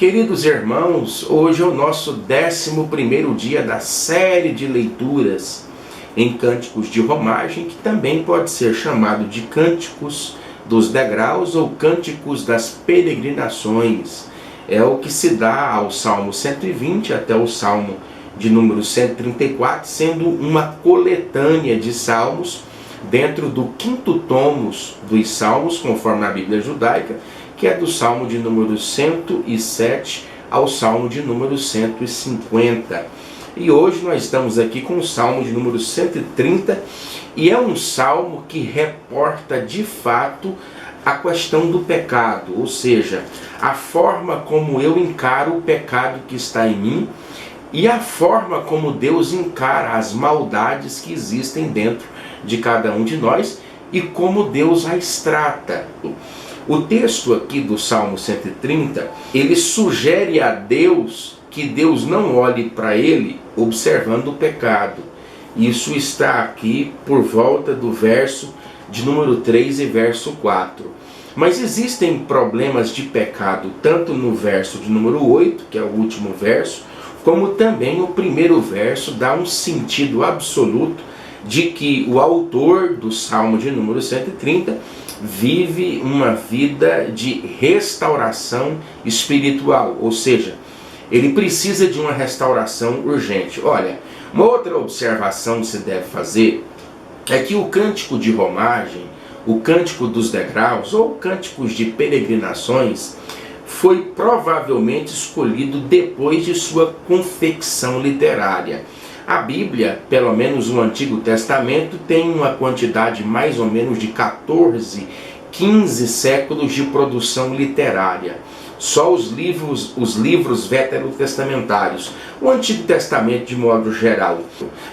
Queridos irmãos, hoje é o nosso 11º dia da série de leituras em Cânticos de Romagem, que também pode ser chamado de Cânticos dos Degraus ou Cânticos das Peregrinações. É o que se dá ao Salmo 120 até o Salmo de número 134, sendo uma coletânea de salmos dentro do 5º tomos dos Salmos, conforme a Bíblia judaica, que é do Salmo de número 107 ao Salmo de número 150. E hoje nós estamos aqui com o Salmo de número 130, e é um salmo que reporta de fato a questão do pecado, ou seja, a forma como eu encaro o pecado que está em mim e a forma como Deus encara as maldades que existem dentro de cada um de nós e como Deus as trata. O texto aqui do Salmo 130, ele sugere a Deus que Deus não olhe para ele observando o pecado. Isso está aqui por volta do verso de número 3 e verso 4. Mas existem problemas de pecado tanto no verso de número 8, que é o último verso, como também o primeiro verso dá um sentido absoluto de que o autor do Salmo de número 130 vive uma vida de restauração espiritual, ou seja, ele precisa de uma restauração urgente. Olha, uma outra observação que se deve fazer é que o Cântico de Romagem, o Cântico dos Degraus ou Cânticos de Peregrinações foi provavelmente escolhido depois de sua confecção literária. A Bíblia, pelo menos o Antigo Testamento, tem uma quantidade mais ou menos de 15 séculos de produção literária. Só os livros veterotestamentários, o Antigo Testamento de modo geral.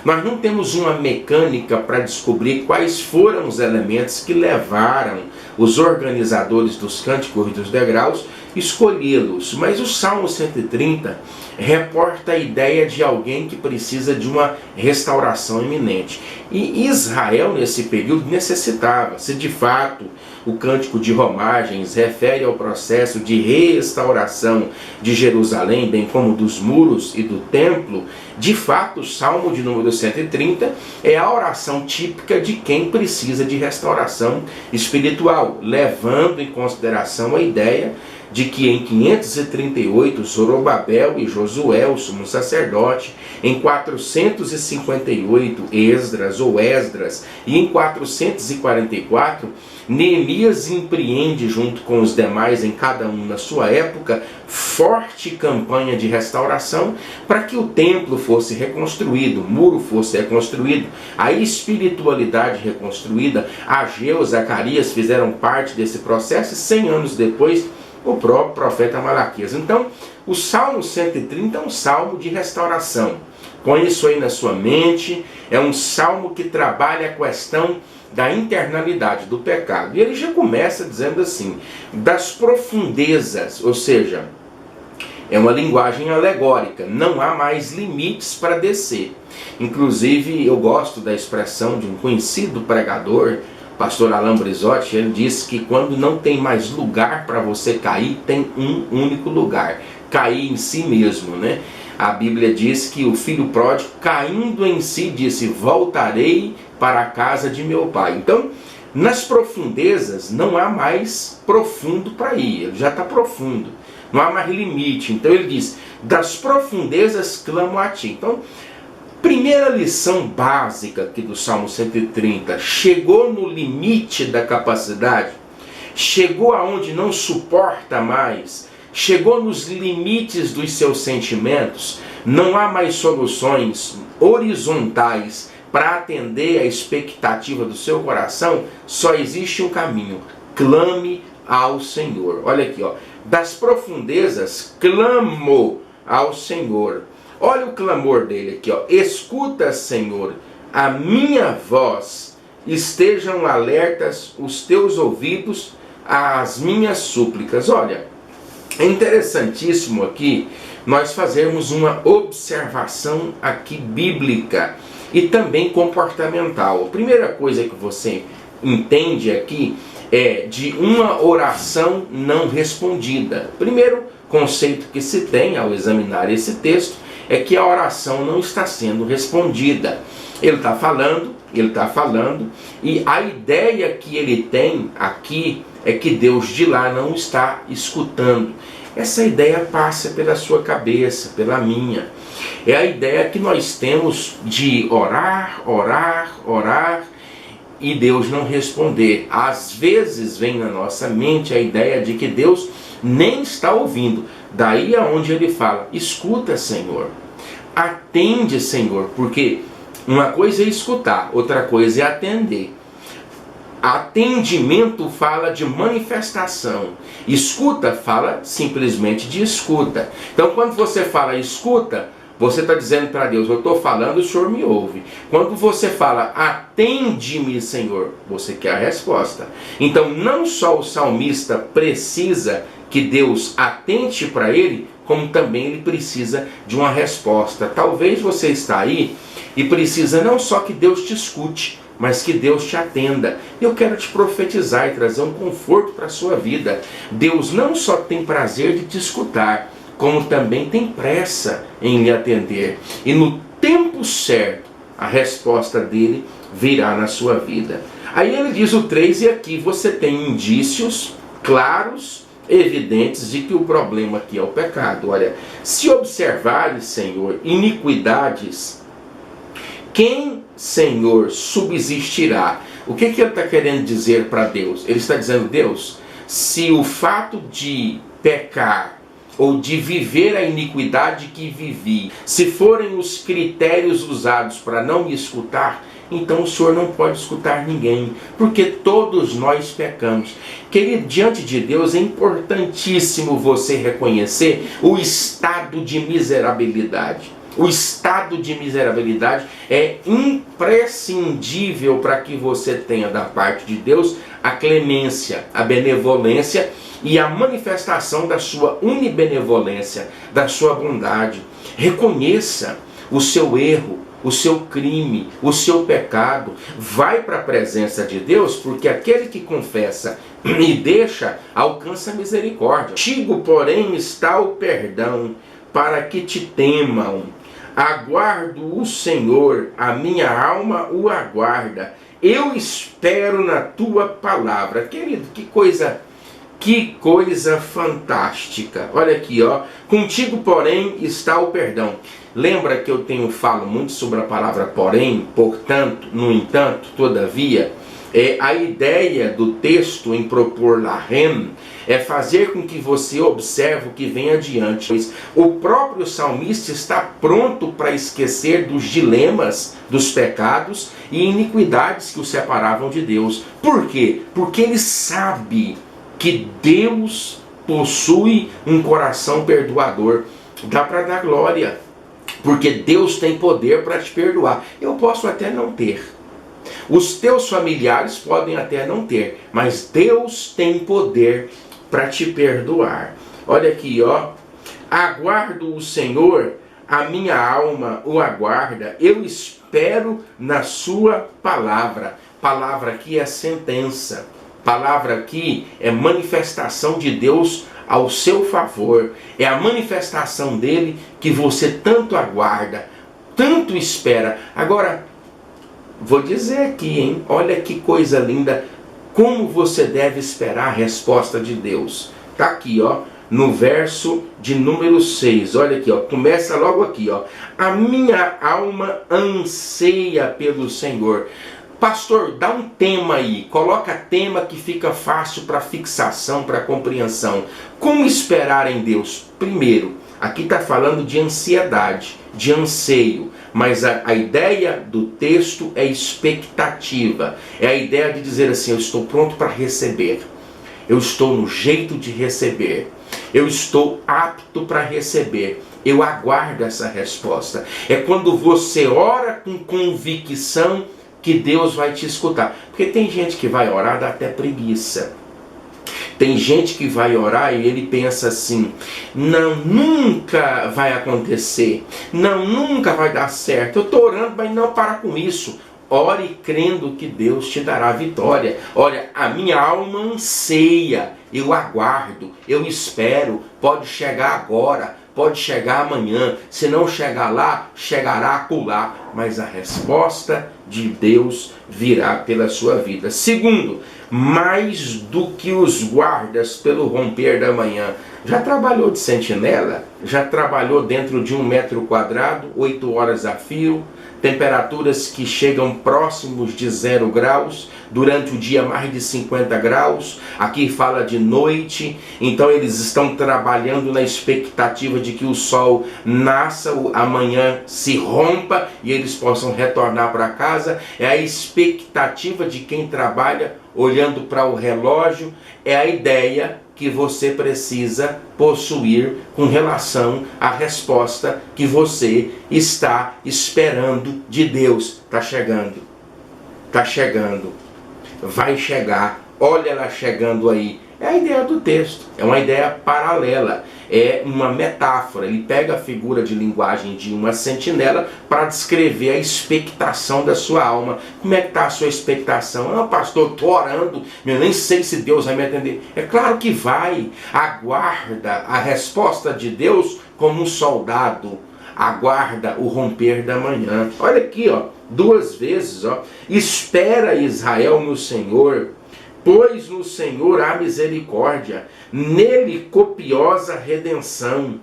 Nós não temos uma mecânica para descobrir quais foram os elementos que levaram os organizadores dos Cânticos dos Degraus escolhê-los, mas o Salmo 130 reporta a ideia de alguém que precisa de uma restauração iminente. E Israel, nesse período, necessitava. Se de fato o Cântico de Romagens refere ao processo de restauração de Jerusalém, bem como dos muros e do templo, de fato o Salmo de número 130 é a oração típica de quem precisa de restauração espiritual, levando em consideração a ideia de que em 538 Zorobabel e Josué, o sumo sacerdote, em 458 Esdras e em 444 Neemias empreende junto com os demais, em cada um na sua época, forte campanha de restauração para que o templo fosse reconstruído, o muro fosse reconstruído, a espiritualidade reconstruída. Ageu, Zacarias fizeram parte desse processo e 100 anos depois o próprio profeta Malaquias. Então, o Salmo 130 é um salmo de restauração. Põe isso aí na sua mente. É um salmo que trabalha a questão da internalidade do pecado. E ele já começa dizendo assim, das profundezas, ou seja, é uma linguagem alegórica, não há mais limites para descer. Inclusive, eu gosto da expressão de um conhecido pregador, pastor Alain Brizotti. Ele disse que quando não tem mais lugar para você cair, tem um único lugar, cair em si mesmo, né? A Bíblia diz que o filho pródigo, caindo em si, disse, voltarei para a casa de meu pai. Então, nas profundezas, não há mais profundo para ir, ele já está profundo, não há mais limite. Então ele diz, das profundezas clamo a ti. Então, primeira lição básica aqui do Salmo 130, chegou no limite da capacidade, chegou aonde não suporta mais, chegou nos limites dos seus sentimentos, não há mais soluções horizontais para atender a expectativa do seu coração, só existe um caminho, clame ao Senhor. Olha aqui, ó, das profundezas clamo ao Senhor. Olha o clamor dele aqui, ó. Escuta, Senhor, a minha voz, estejam alertas os teus ouvidos às minhas súplicas. Olha, é interessantíssimo aqui nós fazermos uma observação aqui bíblica e também comportamental. A primeira coisa que você entende aqui é de uma oração não respondida. Primeiro, conceito que se tem ao examinar esse texto é que a oração não está sendo respondida. Ele está falando, e a ideia que ele tem aqui é que Deus de lá não está escutando. Essa ideia passa pela sua cabeça, pela minha. É a ideia que nós temos de orar, e Deus não responder. Às vezes vem na nossa mente a ideia de que Deus nem está ouvindo. Daí aonde ele fala, escuta, Senhor. Atende, Senhor, porque uma coisa é escutar, outra coisa é atender. Atendimento fala de manifestação. Escuta fala simplesmente de escuta. Então quando você fala escuta, você está dizendo para Deus, eu estou falando, o Senhor me ouve. Quando você fala, atende-me, Senhor, você quer a resposta. Então não só o salmista precisa que Deus atente para ele, como também ele precisa de uma resposta. Talvez você está aí e precisa não só que Deus te escute, mas que Deus te atenda. Eu quero te profetizar e trazer um conforto para a sua vida. Deus não só tem prazer de te escutar, como também tem pressa em lhe atender. E no tempo certo, a resposta dele virá na sua vida. Aí ele diz o 3, e aqui você tem indícios claros, evidentes de que o problema aqui é o pecado. Olha, se observares, Senhor, iniquidades, quem, Senhor, subsistirá? O que ele está querendo dizer para Deus? Ele está dizendo, Deus, se o fato de pecar ou de viver a iniquidade que vivi, se forem os critérios usados para não me escutar, então o Senhor não pode escutar ninguém, porque todos nós pecamos. Querido, diante de Deus é importantíssimo você reconhecer o estado de miserabilidade. O estado de miserabilidade é imprescindível para que você tenha da parte de Deus a clemência, a benevolência e a manifestação da sua unibenevolência, da sua bondade. Reconheça o seu erro, o seu crime, o seu pecado. Vai para a presença de Deus, porque aquele que confessa e deixa, alcança misericórdia. Contigo, porém, está o perdão, para que te temam. Aguardo o Senhor, a minha alma o aguarda. Eu espero na tua palavra. Querido, que coisa fantástica. Olha aqui, ó. Contigo, porém, está o perdão. Lembra que eu falo muito sobre a palavra porém, portanto, no entanto, todavia? A ideia do texto em propor lahem é fazer com que você observe o que vem adiante. O próprio salmista está pronto para esquecer dos dilemas, dos pecados e iniquidades que o separavam de Deus. Por quê? Porque ele sabe que Deus possui um coração perdoador. Dá para dar glória, porque Deus tem poder para te perdoar. Eu posso até não ter. Os teus familiares podem até não ter, mas Deus tem poder para te perdoar. Olha aqui, ó. Aguardo o Senhor, a minha alma o aguarda. Eu espero na sua palavra. Palavra aqui é sentença. Palavra aqui é manifestação de Deus ao seu favor. É a manifestação dele que você tanto aguarda, tanto espera. Agora, vou dizer aqui, hein? Olha que coisa linda. Como você deve esperar a resposta de Deus. Tá aqui, ó, no verso de número 6. Olha aqui, ó. Começa logo aqui, ó. A minha alma anseia pelo Senhor. Pastor, dá um tema aí, coloca tema que fica fácil para fixação, para compreensão. Como esperar em Deus? Primeiro, aqui está falando de ansiedade, de anseio, mas a ideia do texto é expectativa. É a ideia de dizer assim, eu estou pronto para receber, eu estou no jeito de receber, eu estou apto para receber. Eu aguardo essa resposta. É quando você ora com convicção que Deus vai te escutar. Porque tem gente que vai orar, dá até preguiça. Tem gente que vai orar e ele pensa assim, não, nunca vai acontecer. Não, nunca vai dar certo. Eu estou orando, mas não para com isso. ore crendo que Deus te dará vitória. Olha, a minha alma anseia, eu aguardo, eu espero, pode chegar agora, pode chegar amanhã, se não chegar lá, chegará acolá, mas a resposta de Deus virá pela sua vida. Segundo, mais do que os guardas pelo romper da manhã. Já trabalhou de sentinela? Já trabalhou dentro de 1 metro quadrado, 8 horas a fio, temperaturas que chegam próximos de 0 graus, durante o dia mais de 50 graus, aqui fala de noite, então eles estão trabalhando na expectativa de que o sol nasça, amanhã se rompa e eles possam retornar para casa. É a expectativa de quem trabalha olhando para o relógio, é a ideia que você precisa possuir com relação à resposta que você está esperando de Deus. Está chegando, está chegando, vai chegar, olha ela chegando aí. É a ideia do texto, é uma ideia paralela, é uma metáfora. Ele pega a figura de linguagem de uma sentinela para descrever a expectação da sua alma. Como é que está a sua expectação? Ah, pastor, estou orando, eu nem sei se Deus vai me atender. É claro que vai. Aguarda a resposta de Deus como um soldado. Aguarda o romper da manhã. Olha aqui, ó, 2 vezes, ó. Espera Israel no Senhor, pois no Senhor há misericórdia, nele copiosa redenção.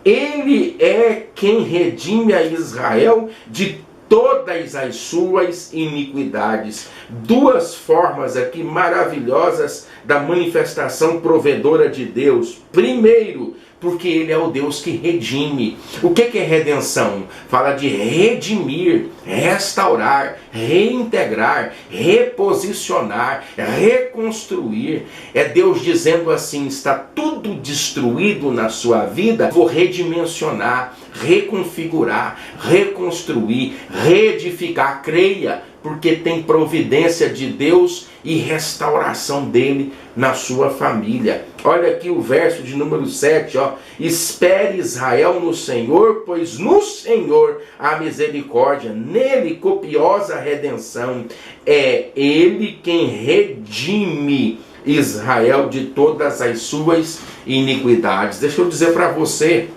Ele é quem redime a Israel de todas as suas iniquidades. 2 formas aqui maravilhosas da manifestação provedora de Deus. Primeiro, porque Ele é o Deus que redime. O que é redenção? Fala de redimir, restaurar, reintegrar, reposicionar, reconstruir. É Deus dizendo assim: está tudo destruído na sua vida, vou redimensionar, reconfigurar, reconstruir, reedificar. Creia, porque tem providência de Deus e restauração dele na sua família. Olha aqui o verso de número 7, ó. Espere Israel no Senhor, pois no Senhor há misericórdia, nele copiosa redenção. É ele quem redime Israel de todas as suas iniquidades. Deixa eu dizer para você,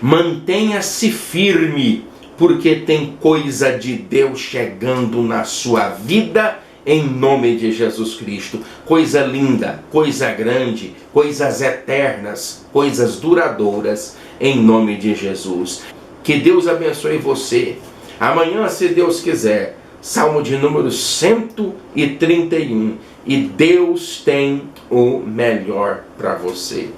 mantenha-se firme, porque tem coisa de Deus chegando na sua vida, em nome de Jesus Cristo. Coisa linda, coisa grande, coisas eternas, coisas duradouras, em nome de Jesus. Que Deus abençoe você. Amanhã, se Deus quiser, Salmo de número 131. E Deus tem o melhor para você.